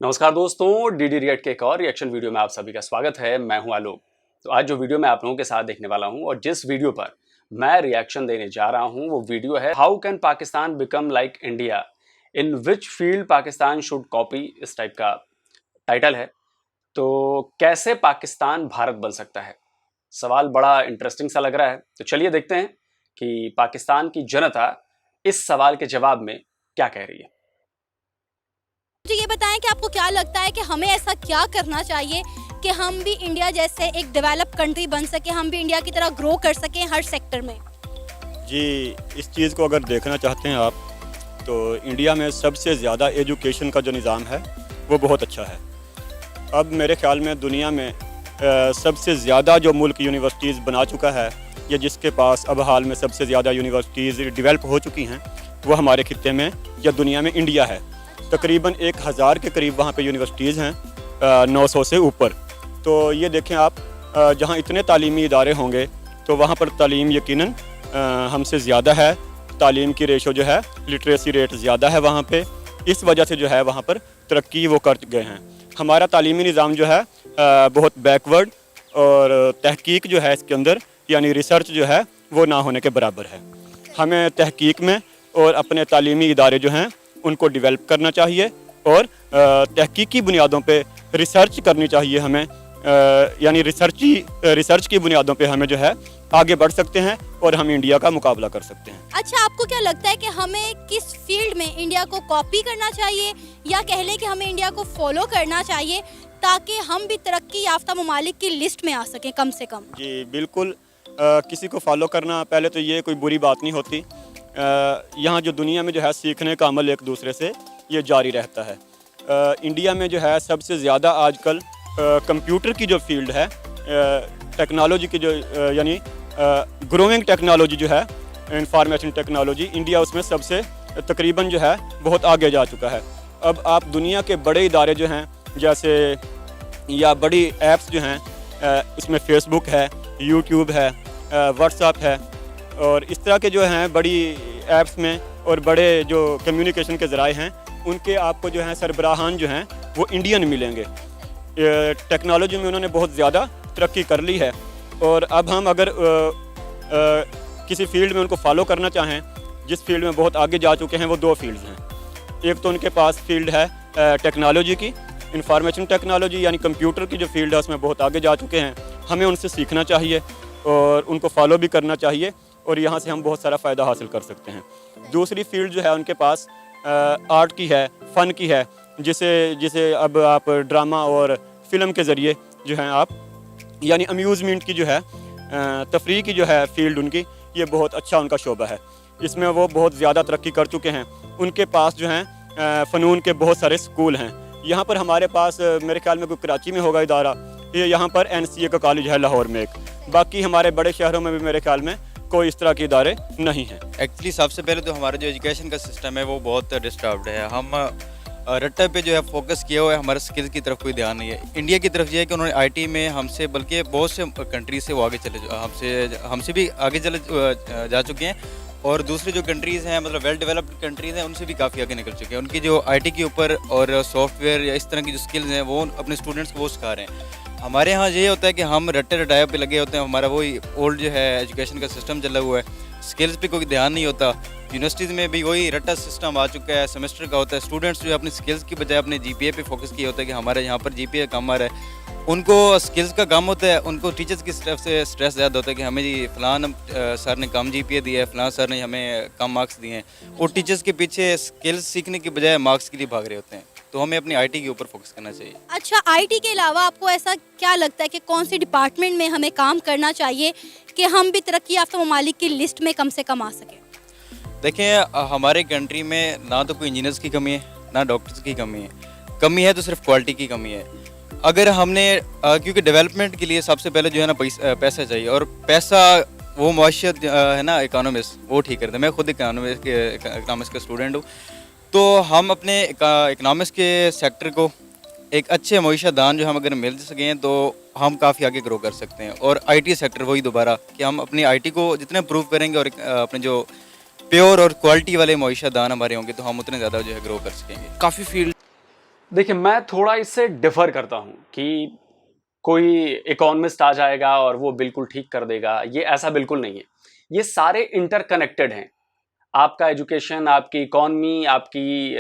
नमस्कार दोस्तों, DD react के एक और रिएक्शन वीडियो में आप सभी का स्वागत है। मैं हूं आलोक। तो आज जो वीडियो मैं आप लोगों के साथ देखने वाला हूं और जिस वीडियो पर मैं रिएक्शन देने जा रहा हूं वो वीडियो है how can Pakistan become like India, in which field Pakistan should copy, इस टाइप का टाइटल है। तो कैसे पाकिस्तान भारत बन सकता है, सवाल बड़ा इंटरेस्टिंग सा लग रहा है। तो चलिए देखते हैं कि पाकिस्तान की जनता इस सवाल के जवाब में क्या कह रही है। मुझे ये बताएं कि आपको क्या लगता है कि हमें ऐसा क्या करना चाहिए कि हम भी इंडिया जैसे एक डेवलप कंट्री बन सके, हम भी इंडिया की तरह ग्रो कर सकें हर सेक्टर में। जी, इस चीज़ को अगर देखना चाहते हैं आप तो इंडिया में सबसे ज़्यादा एजुकेशन का जो निज़ाम है वो बहुत अच्छा है। अब मेरे ख़्याल में दुनिया में सबसे ज़्यादा जो मुल्क यूनिवर्सिटीज़ बना चुका है या जिसके पास अब हाल में सबसे ज़्यादा यूनिवर्सिटीज़ डेवलप हो चुकी हैं वो हमारे खित्ते में या दुनिया में इंडिया है। तकरीबन 1000 के करीब वहाँ पे यूनिवर्सिटीज़ हैं, 900 से ऊपर। तो ये देखें आप, जहाँ इतने तालीमी इदारे होंगे तो वहाँ पर तालीम यकीनन हमसे ज़्यादा है। तालीम की रेशो जो है, लिटरेसी रेट ज़्यादा है वहाँ पे। इस वजह से जो है वहाँ पर तरक्की वो कर गए हैं। हमारा तालीमी निज़ाम जो है बहुत बैकवर्ड और तहकीक जो है इसके अंदर यानी रिसर्च जो है वो ना होने के बराबर है। हमें तहकीक में और अपने तालीमी इदारे जो हैं उनको डेवलप करना चाहिए और तहकीकी बुनियादों पे रिसर्च करनी चाहिए हमें, यानी रिसर्च की बुनियादों पे हमें जो है आगे बढ़ सकते हैं और हम इंडिया का मुकाबला कर सकते हैं। अच्छा, आपको क्या लगता है कि हमें किस फील्ड में इंडिया को कॉपी करना चाहिए या कह लें कि हमें इंडिया को फॉलो करना चाहिए ताकि हम भी तरक्की याफ्ता ममालिक की लिस्ट में आ सकें कम से कम? जी बिल्कुल, किसी को फॉलो करना पहले तो ये कोई बुरी बात नहीं होती। यहाँ जो दुनिया में जो है सीखने का अमल एक दूसरे से ये जारी रहता है। इंडिया में जो है सबसे ज़्यादा आजकल कंप्यूटर की जो फील्ड है, टेक्नोलॉजी की जो यानी ग्रोइंग टेक्नोलॉजी जो है, इंफॉर्मेशन टेक्नोलॉजी, इंडिया उसमें सबसे तकरीबन जो है बहुत आगे जा चुका है। अब आप दुनिया के बड़े इदारे जो हैं जैसे या बड़ी ऐप्स जो हैं, इसमें फेसबुक है, यूट्यूब है, व्हाट्सएप है और इस तरह के जो हैं बड़ी ऐप्स में और बड़े जो कम्युनिकेशन के ज़राए हैं उनके आपको जो हैं सरबराहान जो हैं वो इंडियन मिलेंगे। टेक्नोलॉजी में उन्होंने बहुत ज़्यादा तरक्की कर ली है और अब हम अगर किसी फील्ड में उनको फॉलो करना चाहें, जिस फील्ड में बहुत आगे जा चुके हैं, वो 2 फील्ड्स हैं। एक तो उनके पास फील्ड है टेक्नोलॉजी की, इंफॉर्मेशन टेक्नोलॉजी यानी कंप्यूटर की जो फील्ड है उसमें बहुत आगे जा चुके हैं। हमें उनसे सीखना चाहिए और उनको फॉलो भी करना चाहिए और यहाँ से हम बहुत सारा फ़ायदा हासिल कर सकते हैं। दूसरी फील्ड जो है उनके पास आर्ट की है, फ़न की है, जिसे अब आप ड्रामा और फिल्म के ज़रिए जो है आप यानी अम्यूज़मेंट की जो है, तफरीह की जो है फील्ड उनकी, ये बहुत अच्छा उनका शोबा है। इसमें वो बहुत ज़्यादा तरक्की कर चुके हैं। उनके पास जो हैं फ़नून के बहुत सारे स्कूल हैं। यहाँ पर हमारे पास मेरे ख्याल में कोई कराची में होगा इदारा, ये यहाँ पर NCA का कॉलेज है लाहौर में एक। बाकी हमारे बड़े शहरों में भी मेरे ख्याल में कोई इस तरह के इदारे नहीं हैं। एक्चुअली सबसे पहले तो हमारा जो एजुकेशन का सिस्टम है वो बहुत डिस्टर्ब्ड है। हम रट्टा पे जो है फोकस किया हुआ है, हमारे स्किल्स की तरफ कोई ध्यान नहीं है। इंडिया की तरफ ये है कि उन्होंने IT में हमसे, बल्कि बहुत से कंट्रीज से वो आगे हमसे भी आगे चले जा चुके हैं और दूसरी जो कंट्रीज़ हैं, मतलब वेल डेवलप्ड कंट्रीज़ हैं, उनसे भी काफ़ी आगे निकल चुके हैं। उनकी जो IT के ऊपर और सॉफ्टवेयर या इस तरह की जो स्किल्स हैं वो अपने स्टूडेंट्स को वो सिखा रहे हैं। हमारे यहाँ ये होता है कि हम रट्टे रटाए पे लगे होते हैं, हमारा वही ओल्ड जो है एजुकेशन का सिस्टम चला हुआ है, स्किल्स पे कोई ध्यान नहीं होता। यूनिवर्सिटीज़ में भी वही रट्टा सिस्टम आ चुका है, सेमेस्टर का होता है। स्टूडेंट्स जो है अपनी स्किल्स की बजाय अपने GPA पे फोकस किया होता है कि हमारे यहाँ पर GPA कम आ रहा है। उनको स्किल्स का कम होता है, उनको टीचर्स की तरफ से स्ट्रेस ज़्यादा होता है कि हमें जी फ़लान सर ने कम GPA दिया है, फ़लान सर ने हमें कम मार्क्स दिए हैं। और टीचर्स के पीछे स्किल्स सीखने की बजाय मार्क्स के लिए भाग रहे होते हैं। तो हमें अपनी IT के ऊपर फोकस करना चाहिए। अच्छा, IT के अलावा आपको ऐसा क्या लगता है कि कौन सी डिपार्टमेंट में हमें काम करना चाहिए कि हम भी तरक्की याफ्ता ममालिक की लिस्ट में कम से कम आ सकें? देखें, हमारे कंट्री में ना तो कोई इंजीनियर्स की कमी है, ना डॉक्टर्स की कमी है तो सिर्फ क्वालिटी की कमी है। अगर हमने क्योंकि डेवलपमेंट के लिए सबसे पहले जो है ना पैसा चाहिए और पैसा वो मुआशियत है ना, इकोनॉमिक्स वो ठीक करते हैं। मैं खुद इकोनॉमिक्स का स्टूडेंट हूँ। तो हम अपने इकोनॉमिक्स के सेक्टर को एक अच्छे मईशत दान जो हम अगर मिल सकें तो हम काफ़ी आगे ग्रो कर सकते हैं। और IT सेक्टर वही दोबारा कि हम अपनी IT को जितना इम्प्रूव करेंगे और अपने जो प्योर और क्वालिटी वाले मईशत दान हमारे होंगे तो हम उतने ज़्यादा जो है ग्रो कर सकेंगे। काफ़ी फील्ड देखिए, मैं थोड़ा इससे डिफर करता हूं कि कोई इकोनॉमिस्ट आ जाएगा और वो बिल्कुल ठीक कर देगा, ये ऐसा बिल्कुल नहीं है। ये सारे इंटरकनेक्टेड हैं। आपका एजुकेशन, आपकी इकॉनमी, आपकी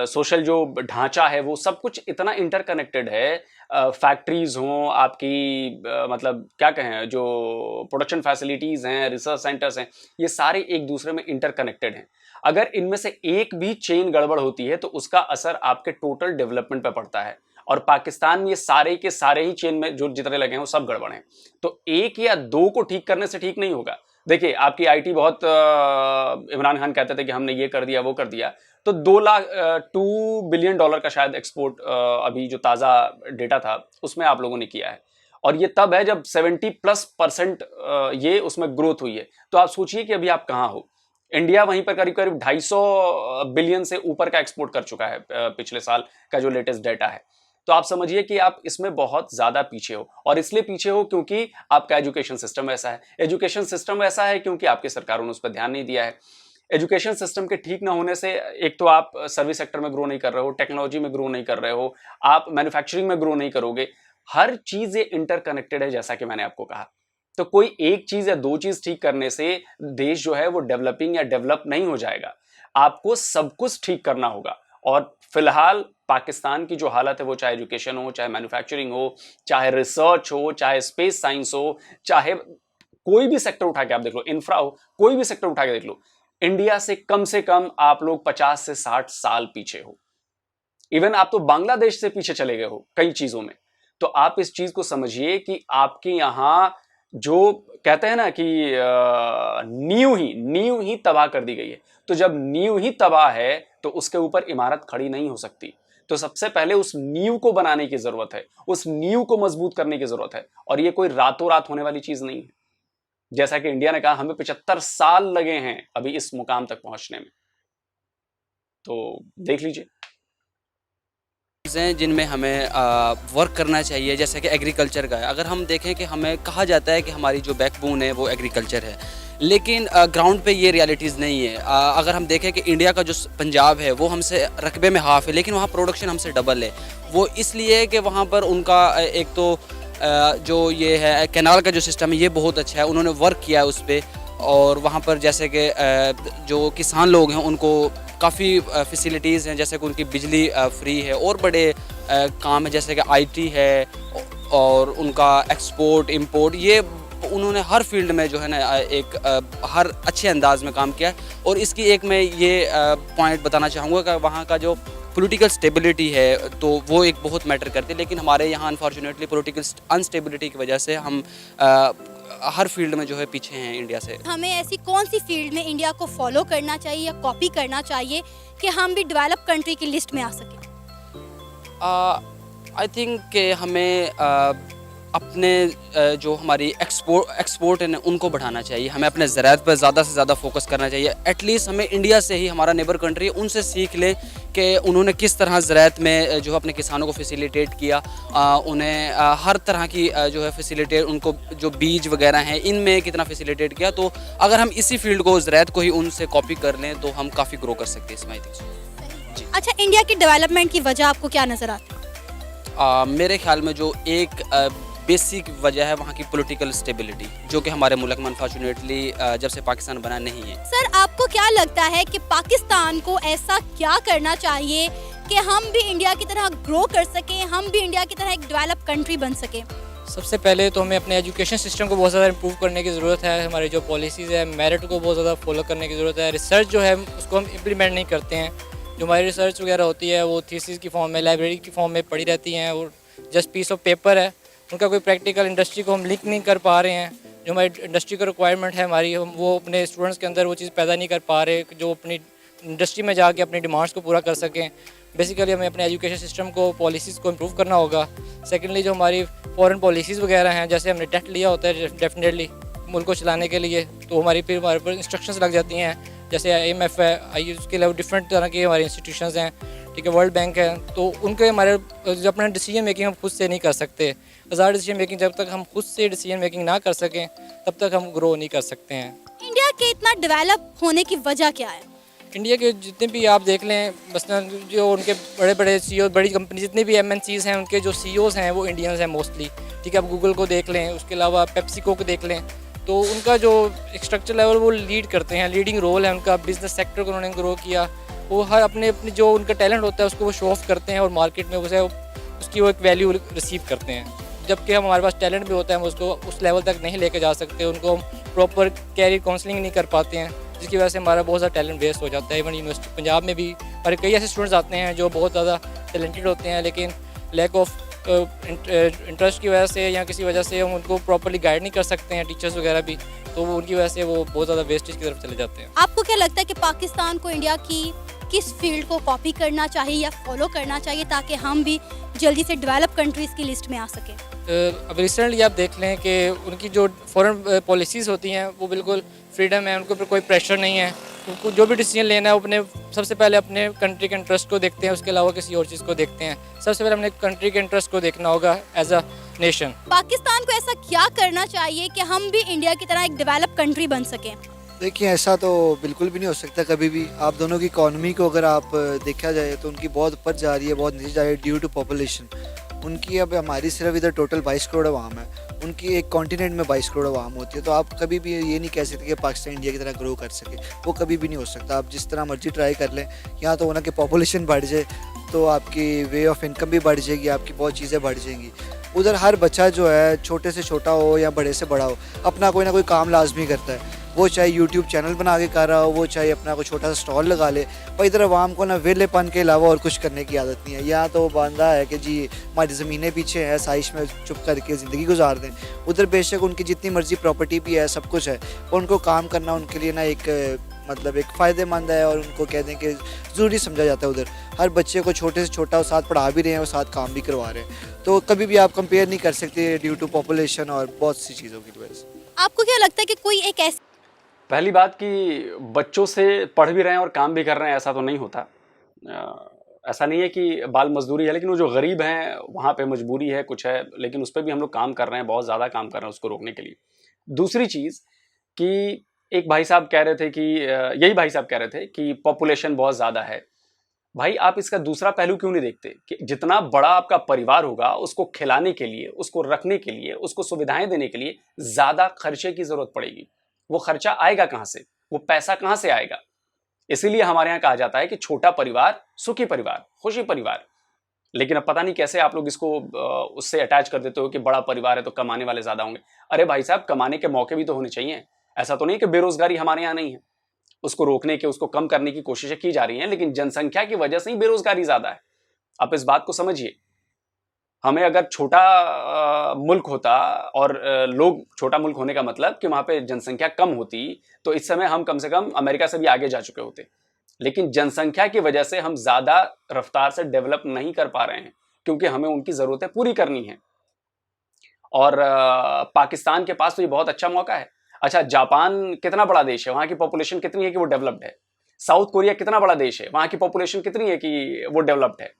सोशल जो ढांचा है, वो सब कुछ इतना इंटरकनेक्टेड है। फैक्ट्रीज हों, आपकी मतलब क्या कहें, जो प्रोडक्शन फैसिलिटीज़ हैं, रिसर्च सेंटर्स हैं, ये सारे एक दूसरे में इंटरकनेक्टेड हैं। अगर इनमें से एक भी चेन गड़बड़ होती है तो उसका असर आपके टोटल डेवलपमेंट पर पड़ता है। और पाकिस्तान में ये सारे के सारे ही चेन में जो जितने लगे हैं वो सब गड़बड़ हैं। तो एक या दो को ठीक करने से ठीक नहीं होगा। देखिए, आपकी आईटी बहुत इमरान खान कहते थे कि हमने ये कर दिया, वो कर दिया, तो 2 बिलियन डॉलर का शायद एक्सपोर्ट अभी जो ताज़ा डेटा था उसमें आप लोगों ने किया है। और ये तब है जब 70+% ये उसमें ग्रोथ हुई है। तो आप सोचिए कि अभी आप कहाँ हो। इंडिया वहीं पर करीब करीब 250 बिलियन से ऊपर का एक्सपोर्ट कर चुका है पिछले साल का जो लेटेस्ट डेटा है। तो आप समझिए कि आप इसमें बहुत ज़्यादा पीछे हो। और इसलिए पीछे हो क्योंकि आपका एजुकेशन सिस्टम ऐसा है। एजुकेशन सिस्टम ऐसा है क्योंकि आपकी सरकारों ने उस पर ध्यान नहीं दिया है। एजुकेशन सिस्टम के ठीक ना होने से एक तो आप सर्विस सेक्टर में ग्रो नहीं कर रहे हो, टेक्नोलॉजी में ग्रो नहीं कर रहे हो, आप मैन्युफैक्चरिंग में ग्रो नहीं करोगे। हर चीज़ ये इंटरकनेक्टेड है, जैसा कि मैंने आपको कहा। तो कोई एक चीज़ या दो चीज़ ठीक करने से देश जो है वो डेवलपिंग या डेवलप नहीं हो जाएगा। आपको सब कुछ ठीक करना होगा। और फिलहाल पाकिस्तान की जो हालत है, वो चाहे एजुकेशन हो, चाहे मैन्युफैक्चरिंग हो, चाहे रिसर्च हो, चाहे स्पेस साइंस हो, चाहे कोई भी सेक्टर उठा के आप देख लो, इंफ्रा हो, कोई भी सेक्टर उठा के देख लो, इंडिया से कम आप लोग 50 से 60 साल पीछे हो। इवन आप तो बांग्लादेश से पीछे चले गए हो कई चीजों में। तो आप इस चीज को समझिए कि आपके यहां जो कहते हैं ना कि नींव ही तबाह कर दी गई है। तो जब नींव ही तबाह है तो उसके ऊपर इमारत खड़ी नहीं हो सकती। तो सबसे पहले उस नींव को बनाने की जरूरत है, उस नींव को मजबूत करने की जरूरत है। और ये कोई रातों रात होने वाली चीज नहीं है। जैसा कि इंडिया ने कहा, हमें 75 साल लगे हैं अभी इस मुकाम तक पहुंचने में। तो देख लीजिए, चीज़ें जिनमें हमें वर्क करना चाहिए, जैसे कि एग्रीकल्चर का है। अगर हम देखें कि हमें कहा जाता है कि हमारी जो बैकबोन है वो एग्रीकल्चर है, लेकिन ग्राउंड पे ये रियलिटीज़ नहीं है। अगर हम देखें कि इंडिया का जो पंजाब है वो हमसे रकबे में हाफ है, लेकिन वहाँ प्रोडक्शन हमसे डबल है। वो इसलिए कि वहाँ पर उनका एक तो जो ये है कैनाल का जो सिस्टम है ये बहुत अच्छा है, उन्होंने वर्क किया है उस पर। और वहाँ पर जैसे कि जो किसान लोग हैं उनको काफ़ी फैसिलिटीज़ हैं, जैसे कि उनकी बिजली फ्री है, और बड़े काम है जैसे कि आईटी है, और उनका एक्सपोर्ट इंपोर्ट, ये उन्होंने हर फील्ड में जो है ना एक हर अच्छे अंदाज में काम किया है। और इसकी एक मैं ये पॉइंट बताना चाहूँगा कि वहाँ का जो पॉलिटिकल स्टेबिलिटी है तो वो एक बहुत मैटर करती है। लेकिन हमारे यहाँ अनफॉर्चुनेटली पॉलिटिकल अनस्टेबिलिटी की वजह से हम हर फील्ड में जो है पीछे हैं इंडिया से। हमें ऐसी कौन सी फील्ड में इंडिया को फॉलो करना चाहिए या कॉपी करना चाहिए कि हम भी डेवलप कंट्री की लिस्ट में आ सकें? आई थिंक कि हमें अपने जो हमारी एक्सपोर्ट है उनको बढ़ाना चाहिए। हमें अपने ज़राअत पर ज़्यादा से ज़्यादा फोकस करना चाहिए। एटलीस्ट हमें इंडिया से ही, हमारा नेबर कंट्री, उनसे सीख लें कि उन्होंने किस तरह ज़राअत में जो अपने किसानों को फैसिलिटेट किया, उन्हें हर तरह की जो है फैसिलिटेट, उनको जो बीज वगैरह हैं इनमें कितना फैसिलिटेट किया। तो अगर हम इसी फील्ड को, ज़राअत को ही उनसे कॉपी कर लें तो हम काफ़ी ग्रो कर सकते हैं इसमें, आई थिंक। अच्छा, इंडिया की डेवलपमेंट की वजह आपको क्या नज़र आती है? मेरे ख्याल में जो एक बेसिक वजह है वहाँ की पॉलिटिकल स्टेबिलिटी, जो कि हमारे मुल्क में अनफॉर्चुनेटली जब से पाकिस्तान बना नहीं है। सर, आपको क्या लगता है कि पाकिस्तान को ऐसा क्या करना चाहिए कि हम भी इंडिया की तरह ग्रो कर सकें, हम भी इंडिया की तरह एक डेवलप कंट्री बन सकें? सबसे पहले तो हमें अपने एजुकेशन सिस्टम को बहुत ज़्यादा इम्प्रूव करने की ज़रूरत है। हमारी जो पॉलिसीज़ है, मेरिट को बहुत ज़्यादा फॉलो करने की ज़रूरत है। रिसर्च जो है उसको हम इम्प्लीमेंट नहीं करते हैं। जो हमारी रिसर्च वगैरह होती है वो थीसिस की फॉर्म में, लाइब्रेरी की फॉर्म में पड़ी रहती हैं, और जस्ट पीस ऑफ पेपर है। उनका कोई प्रैक्टिकल इंडस्ट्री को हम लिंक नहीं कर पा रहे हैं। जो हमारी इंडस्ट्री का रिक्वायरमेंट है हमारी, हम वो अपने स्टूडेंट्स के अंदर वो चीज़ पैदा नहीं कर पा रहे जो अपनी इंडस्ट्री में जाके अपनी डिमांड्स को पूरा कर सकें। बेसिकली हमें अपने एजुकेशन सिस्टम को, पॉलिसीज़ को इम्प्रूव करना होगा। सेकेंडली जो हमारी फॉरेन पॉलिसीज़ वगैरह हैं, जैसे हमने डेट लिया होता है डेफिनेटली मुल्क को चलाने के लिए, तो हमारे पर इंस्ट्रक्शंस लग जाती हैं। जैसे IMF है, उसके अलावा डिफरेंट तरह के हमारे इंस्टीट्यूशंस हैं, ठीक है, वर्ल्ड बैंक है, तो उनके हमारे जो अपना डिसीजन मेकिंग हम खुद से नहीं कर सकते। आज़ाद डिसीजन मेकिंग, जब तक हम खुद से डिसीजन मेकिंग ना कर सकें तब तक हम ग्रो नहीं कर सकते हैं। इंडिया के इतना डेवलप होने की वजह क्या है? इंडिया के जितने भी आप देख लें, मसलन जो उनके बड़े बड़े CEO, बड़ी कंपनी जितने भी MNCs हैं, उनके जो CEOs हैं वो इंडियंस हैं मोस्टली। ठीक है, आप गूगल को देख लें, उसके अलावा पेप्सिको को देख लें, तो उनका जो स्ट्रक्चर लेवल वो लीड करते हैं, लीडिंग रोल है उनका। बिजनेस सेक्टर को उन्होंने ग्रो किया, वो हर अपने जो उनका टैलेंट होता है उसको वो शो ऑफ करते हैं और मार्केट में उसे उसकी वो एक वैल्यू रिसीव करते हैं। जबकि हमारे पास टैलेंट भी होता है, हम उसको उस लेवल तक नहीं लेके जा सकते, उनको हम प्रॉपर कैरियर काउंसलिंग नहीं कर पाते हैं, जिसकी वजह से हमारा बहुत ज़्यादा टैलेंट वेस्ट हो जाता है। इवन यूनिवर्सिटी पंजाब में भी हमारे कई ऐसे स्टूडेंट्स आते हैं जो बहुत ज़्यादा टैलेंटेड होते हैं, लेकिन लैक ऑफ इंटरेस्ट की वजह से या किसी वजह से हम उनको प्रॉपर्ली गाइड नहीं कर सकते हैं, टीचर्स वगैरह भी, तो वो उनकी वजह से वो बहुत ज़्यादा वेस्टेज की तरफ चले जाते हैं। आपको क्या लगता है कि पाकिस्तान को इंडिया की किस फील्ड को कॉपी करना चाहिए या फॉलो करना चाहिए ताकि हम भी जल्दी से डेवलप कंट्रीज़ की लिस्ट में आ सकें? अब रिसेंटली आप देख लें कि उनकी जो फॉरेन पॉलिसीज़ होती हैं वो बिल्कुल फ्रीडम है, उनके ऊपर कोई प्रेशर नहीं है। उनको जो भी डिसीजन लेना है वो अपने सबसे पहले अपने कंट्री के इंटरेस्ट को देखते हैं, उसके अलावा किसी और चीज़ को देखते हैं। सबसे पहले अपने कंट्री के इंटरेस्ट को देखना होगा एज अ नेशन। पाकिस्तान को ऐसा क्या करना चाहिए कि हम भी इंडिया की तरह एक डेवलप कंट्री बन सकें? देखिए, ऐसा तो बिल्कुल भी नहीं हो सकता कभी भी। आप दोनों की इकॉनमी को अगर आप देखा जाए तो उनकी बहुत ऊपर जा रही है, बहुत नीचे जा रही है ड्यू टू पॉपुलेशन। उनकी अब हमारी सिर्फ इधर टोटल 22 करोड़ आवाम है, उनकी एक कॉन्टिनेंट में 22 करोड़ आवाम होती है। तो आप कभी भी ये नहीं कह सकते कि पाकिस्तान इंडिया की तरह ग्रो कर सके, वो कभी भी नहीं हो सकता। आप जिस तरह मर्जी ट्राई कर लें, यहाँ तो होना कि पॉपुलेशन बढ़ जाए तो आपकी वे ऑफ इनकम भी बढ़ जाएगी, आपकी बहुत चीज़ें बढ़ जाएंगी। उधर हर बच्चा जो है छोटे से छोटा हो या बड़े से बड़ा हो, अपना कोई ना कोई काम लाजमी करता है, वो चाहे यूट्यूब चैनल बना के कर रहा हो, वो चाहे अपना कोई छोटा सा स्टॉल लगा ले। पर इधर आवाम को ना वेलेपन के अलावा और कुछ करने की आदत नहीं है। यहाँ तो बांधा है कि जी हमारी ज़मीनें पीछे हैं, साइश में चुप करके ज़िंदगी गुजार दें। उधर बेशक उनकी जितनी मर्जी प्रॉपर्टी भी है, सब कुछ है, और उनको काम करना उनके लिए ना एक मतलब एक फ़ायदेमंद है, और उनको कह दें कि ज़रूरी समझा जाता है। उधर हर बच्चे को छोटे से छोटा वो साथ पढ़ा भी रहे हैं और साथ काम भी करवा रहे हैं। तो कभी भी आप कंपेयर नहीं कर सकते ड्यू टू पॉपुलेशन और बहुत सी चीज़ों की वजह से। आपको क्या लगता है कि कोई एक ऐसी पहली बात कि बच्चों से पढ़ भी रहे हैं और काम भी कर रहे हैं, ऐसा तो नहीं होता। ऐसा नहीं है कि बाल मजदूरी है, लेकिन वो जो गरीब हैं वहाँ पे मजबूरी है, कुछ है, लेकिन उस पर भी हम लोग काम कर रहे हैं, बहुत ज़्यादा काम कर रहे हैं उसको रोकने के लिए। दूसरी चीज़ कि एक भाई साहब कह रहे थे कि यही भाई साहब कह रहे थे कि पॉपुलेशन बहुत ज़्यादा है। भाई आप इसका दूसरा पहलू क्यों नहीं देखते कि जितना बड़ा आपका परिवार होगा, उसको खिलाने के लिए, उसको रखने के लिए, उसको सुविधाएं देने के लिए ज़्यादा खर्चे की ज़रूरत पड़ेगी। वो खर्चा आएगा कहाँ से, वो पैसा कहाँ से आएगा? इसीलिए हमारे यहाँ कहा जाता है कि छोटा परिवार सुखी परिवार, खुशी परिवार। लेकिन अब पता नहीं कैसे आप लोग इसको उससे अटैच कर देते हो कि बड़ा परिवार है तो कमाने वाले ज़्यादा होंगे। अरे भाई साहब, कमाने के मौके भी तो होने चाहिए। ऐसा तो नहीं कि बेरोजगारी हमारे यहाँ नहीं है, उसको रोकने के, उसको कम करने की कोशिशें की जा रही हैं, लेकिन जनसंख्या की वजह से ही बेरोजगारी ज़्यादा है। आप इस बात को समझिए। हमें अगर छोटा मुल्क होता और लोग, छोटा मुल्क होने का मतलब कि वहाँ पे जनसंख्या कम होती, तो इस समय हम कम से कम अमेरिका से भी आगे जा चुके होते। लेकिन जनसंख्या की वजह से हम ज़्यादा रफ्तार से डेवलप नहीं कर पा रहे हैं, क्योंकि हमें उनकी ज़रूरतें पूरी करनी है। और पाकिस्तान के पास तो ये बहुत अच्छा मौका है। अच्छा, जापान कितना बड़ा देश है, वहाँ की पॉपुलेशन कितनी है कि वो डेवलप्ड है? साउथ कोरिया कितना बड़ा देश है, वहाँ की पॉपुलेशन कितनी है कि वो डेवलप्ड है?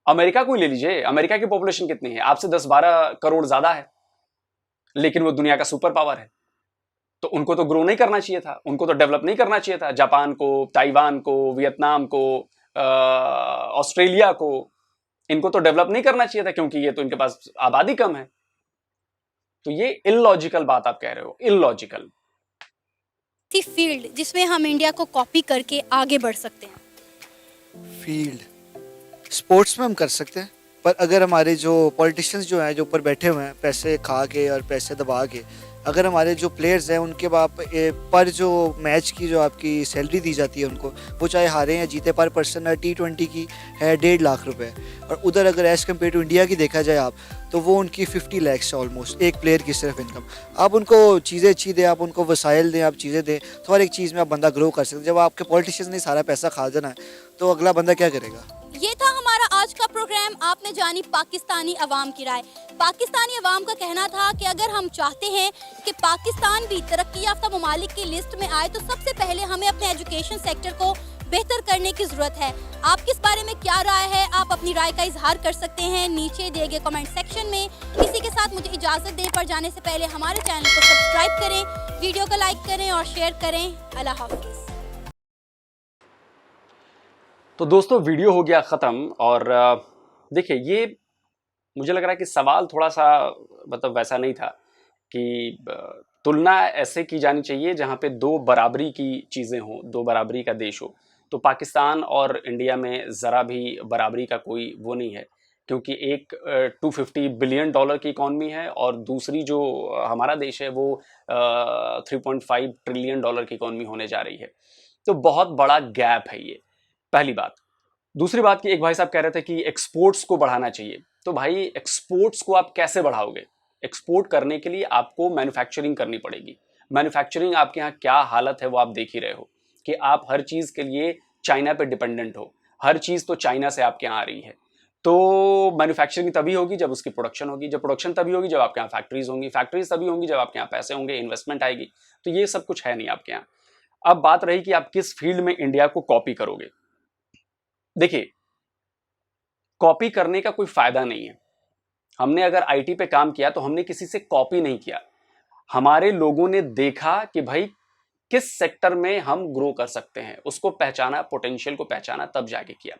अमेरिका को ही ले लीजिए, अमेरिका की पॉपुलेशन कितनी है? आपसे 10-12 करोड़ ज्यादा है, लेकिन वो दुनिया का सुपर पावर है। तो उनको तो ग्रो नहीं करना चाहिए था, उनको तो डेवलप नहीं करना चाहिए था। जापान को, ताइवान को, वियतनाम को, ऑस्ट्रेलिया को, इनको तो डेवलप नहीं करना चाहिए था, क्योंकि ये तो इनके पास आबादी कम है। तो ये इलॉजिकल बात आप कह रहे हो, इलॉजिकल। फील्ड जिसमें हम इंडिया को कॉपी करके आगे बढ़ सकते हैं? फील्ड स्पोर्ट्स में हम कर सकते हैं, पर अगर हमारे जो पॉलिटिशियंस जो हैं, जो ऊपर बैठे हुए हैं पैसे खा के और पैसे दबा के, अगर हमारे जो प्लेयर्स हैं उनके पर जो मैच की जो आपकी सैलरी दी जाती है उनको, वो चाहे हारे या जीते, पर पर्सन T20 की है 1.5 लाख रुपए, और उधर अगर एज़ कम्पेयर टू इंडिया की देखा जाए आप, तो वो उनकी 50 लाख ऑलमोस्ट एक प्लेयर की सिर्फ इनकम। आप उनको चीज़ें अच्छी दें, आप उनको वसाइल दें, आप चीज़ें दें, तो हर एक चीज़ में आप बंदा ग्रो कर सकते। जब आपके पॉलिटिशियंस ने सारा पैसा खा जाना है, तो अगला बंदा क्या करेगा? ये था हमारा आज का प्रोग्राम। आपने जानी पाकिस्तानी अवाम की राय। पाकिस्तानी अवाम का कहना था कि अगर हम चाहते हैं कि पाकिस्तान भी तरक्की याफ्ता ममालिक की लिस्ट में आए, तो सबसे पहले हमें अपने एजुकेशन सेक्टर को बेहतर करने की ज़रूरत है। आपकी इस बारे में क्या राय है? आप अपनी राय का इजहार कर सकते हैं नीचे दिए गए कमेंट सेक्शन में। इसी के साथ मुझे इजाज़त दें, पर जाने से पहले हमारे चैनल को सब्सक्राइब करें, वीडियो को लाइक करें और शेयर करें। अल्लाह हाफ़िज़। तो दोस्तों वीडियो हो गया ख़त्म और देखिए ये मुझे लग रहा है कि सवाल थोड़ा सा मतलब वैसा नहीं था कि तुलना ऐसे की जानी चाहिए जहाँ पे दो बराबरी की चीज़ें हों, दो बराबरी का देश हो। तो पाकिस्तान और इंडिया में ज़रा भी बराबरी का कोई वो नहीं है, क्योंकि एक $250 बिलियन की इकॉनमी है और दूसरी जो हमारा देश है वो 3.5 ट्रिलियन डॉलर की इकॉनमी होने जा रही है। तो बहुत बड़ा गैप है ये, पहली बात। दूसरी बात कि एक भाई साहब कह रहे थे कि एक्सपोर्ट्स को बढ़ाना चाहिए। तो भाई एक्सपोर्ट्स को आप कैसे बढ़ाओगे? एक्सपोर्ट करने के लिए आपको मैन्युफैक्चरिंग करनी पड़ेगी। मैन्युफैक्चरिंग आपके यहाँ क्या हालत है वो आप देख ही रहे हो कि आप हर चीज़ के लिए चाइना पे डिपेंडेंट हो। हर चीज़ तो चाइना से आपके यहाँ आ रही है। तो मैन्युफैक्चरिंग तभी होगी जब उसकी प्रोडक्शन होगी, जब प्रोडक्शन तभी होगी जब आपके यहाँ फैक्ट्रीज होंगी, फैक्ट्रीज तभी होंगी जब आपके यहाँ पैसे होंगे, इन्वेस्टमेंट आएगी। तो ये सब कुछ है नहीं आपके यहाँ। अब बात रही कि आप किस फील्ड में इंडिया को कॉपी करोगे। देखिए, कॉपी करने का कोई फायदा नहीं है। हमने अगर आईटी पे काम किया तो हमने किसी से कॉपी नहीं किया। हमारे लोगों ने देखा कि भाई किस सेक्टर में हम ग्रो कर सकते हैं, उसको पहचाना, पोटेंशियल को पहचाना, तब जाके किया।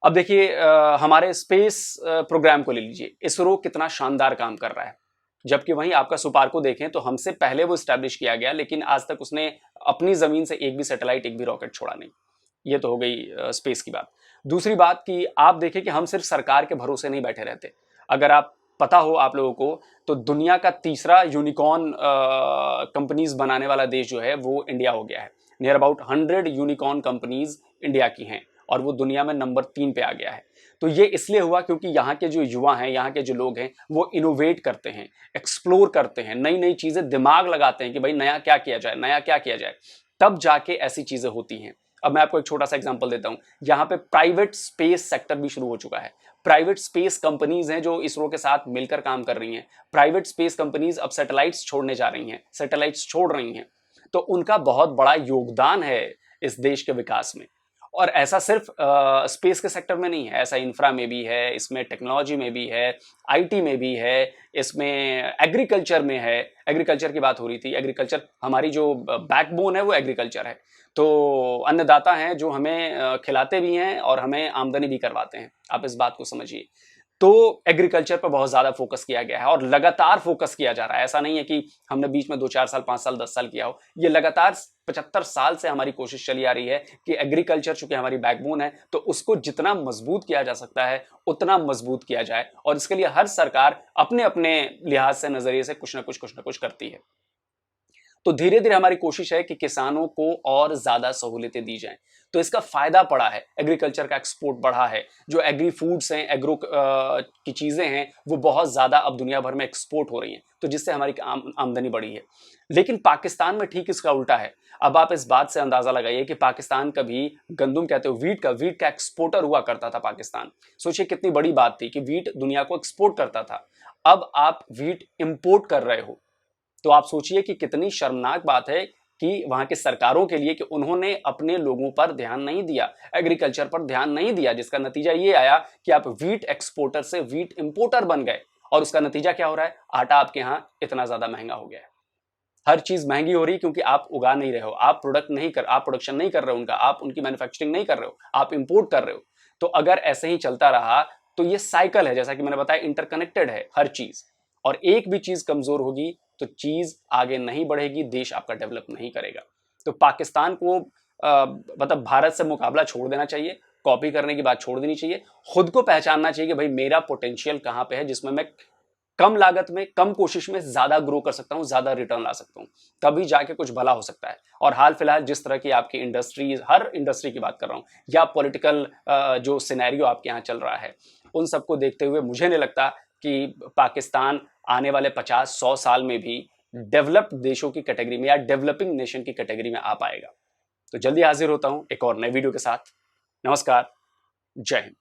अब देखिए हमारे स्पेस प्रोग्राम को ले लीजिए, इसरो कितना शानदार काम कर रहा है। जबकि वहीं आपका सुपार को देखें तो हमसे पहले वो स्टैब्लिश किया गया, लेकिन आज तक उसने अपनी जमीन से एक भी सैटेलाइट, एक भी रॉकेट छोड़ा नहीं। ये तो हो गई स्पेस की बात। दूसरी बात कि आप देखें कि हम सिर्फ सरकार के भरोसे नहीं बैठे रहते। अगर आप पता हो आप लोगों को तो दुनिया का तीसरा यूनिकॉर्न कंपनीज बनाने वाला देश जो है वो इंडिया हो गया है। Near about 100 unicorn companies India की हैं और वो दुनिया में नंबर 3 पे आ गया है। तो ये इसलिए हुआ क्योंकि यहाँ के जो युवा हैं, यहाँ के जो लोग हैं, वो इनोवेट करते हैं, एक्सप्लोर करते हैं, नई नई चीज़ें दिमाग लगाते हैं कि भाई नया क्या किया जाए, नया क्या किया जाए, तब जाके ऐसी चीज़ें होती हैं। अब मैं आपको एक छोटा सा एग्जांपल देता हूं। यहाँ पे प्राइवेट स्पेस सेक्टर भी शुरू हो चुका है। प्राइवेट स्पेस कंपनीज हैं जो इसरो के साथ मिलकर काम कर रही हैं। प्राइवेट स्पेस कंपनीज अब सैटेलाइट्स छोड़ने जा रही हैं, सैटेलाइट्स छोड़ रही हैं। तो उनका बहुत बड़ा योगदान है इस देश के विकास में। और ऐसा सिर्फ स्पेस के सेक्टर में नहीं है, ऐसा इंफ्रा में भी है, इसमें टेक्नोलॉजी में भी है, आईटी में भी है, इसमें एग्रीकल्चर में है। एग्रीकल्चर की बात हो रही थी। एग्रीकल्चर, हमारी जो बैकबोन है वो एग्रीकल्चर है। तो अन्नदाता हैं जो हमें खिलाते भी हैं और हमें आमदनी भी करवाते हैं। आप इस बात को समझिए। तो एग्रीकल्चर पर बहुत ज़्यादा फोकस किया गया है और लगातार फोकस किया जा रहा है। ऐसा नहीं है कि हमने बीच में 2-4 साल, 5 साल, 10 साल किया हो। ये लगातार 75 साल से हमारी कोशिश चली आ रही है कि एग्रीकल्चर चूंकि हमारी बैकबोन है तो उसको जितना मजबूत किया जा सकता है उतना मजबूत किया जाए। और इसके लिए हर सरकार अपने अपने लिहाज से, नजरिए से कुछ ना कुछ करती है। तो धीरे धीरे हमारी कोशिश है कि किसानों को और ज्यादा सहूलियतें दी जाएं। तो इसका फायदा पड़ा है, एग्रीकल्चर का एक्सपोर्ट बढ़ा है। जो एग्री फूड्स हैं, एग्रो की चीजें हैं, वो बहुत ज्यादा अब दुनिया भर में एक्सपोर्ट हो रही हैं, तो जिससे हमारी आमदनी बढ़ी है। लेकिन पाकिस्तान में ठीक इसका उल्टा है। अब आप इस बात से अंदाजा लगाइए कि पाकिस्तान कभी गंदुम कहते हो, वीट का एक्सपोर्टर हुआ करता था पाकिस्तान। सोचिए कितनी बड़ी बात थी कि वीट दुनिया को एक्सपोर्ट करता था। अब आप वीट इंपोर्ट कर रहे हो। तो आप सोचिए कि कितनी शर्मनाक बात है कि वहां के सरकारों के लिए कि उन्होंने अपने लोगों पर ध्यान नहीं दिया, एग्रीकल्चर पर ध्यान नहीं दिया, जिसका नतीजा ये आया कि आप वीट एक्सपोर्टर से वीट इंपोर्टर बन गए। और उसका नतीजा क्या हो रहा है? आटा आपके यहां इतना ज्यादा महंगा हो गया है। हर चीज महंगी हो रही है क्योंकि आप उगा नहीं रहे हो, आप प्रोडक्शन नहीं कर रहे हो उनका, आप उनकी मैन्युफैक्चरिंग नहीं कर रहे हो, आप इंपोर्ट कर रहे हो। तो अगर ऐसे ही चलता रहा तो ये साइकिल है, जैसा कि मैंने बताया, इंटरकनेक्टेड है हर चीज। और एक भी चीज कमजोर होगी तो चीज आगे नहीं बढ़ेगी, देश आपका डेवलप नहीं करेगा। तो पाकिस्तान को मतलब भारत से मुकाबला छोड़ देना चाहिए, कॉपी करने की बात छोड़ देनी चाहिए। खुद को पहचानना चाहिए कि भाई मेरा पोटेंशियल कहां पे है, जिसमें मैं कम लागत में, कम कोशिश में ज्यादा ग्रो कर सकता हूं, ज्यादा रिटर्न ला सकता हूं, तभी जाके कुछ भला हो सकता है। और हाल फिलहाल जिस तरह की आपकी इंडस्ट्रीज, हर इंडस्ट्री की बात कर रहा हूं, या पॉलिटिकल जो सिनेरियो आपके यहाँ चल रहा है, उन सबको देखते हुए मुझे नहीं लगता कि पाकिस्तान आने वाले 50-100 साल में भी डेवलप्ड देशों की कैटेगरी में या डेवलपिंग नेशन की कैटेगरी में आ पाएगा। तो जल्दी हाजिर होता हूं एक और नए वीडियो के साथ। नमस्कार, जय हिंद।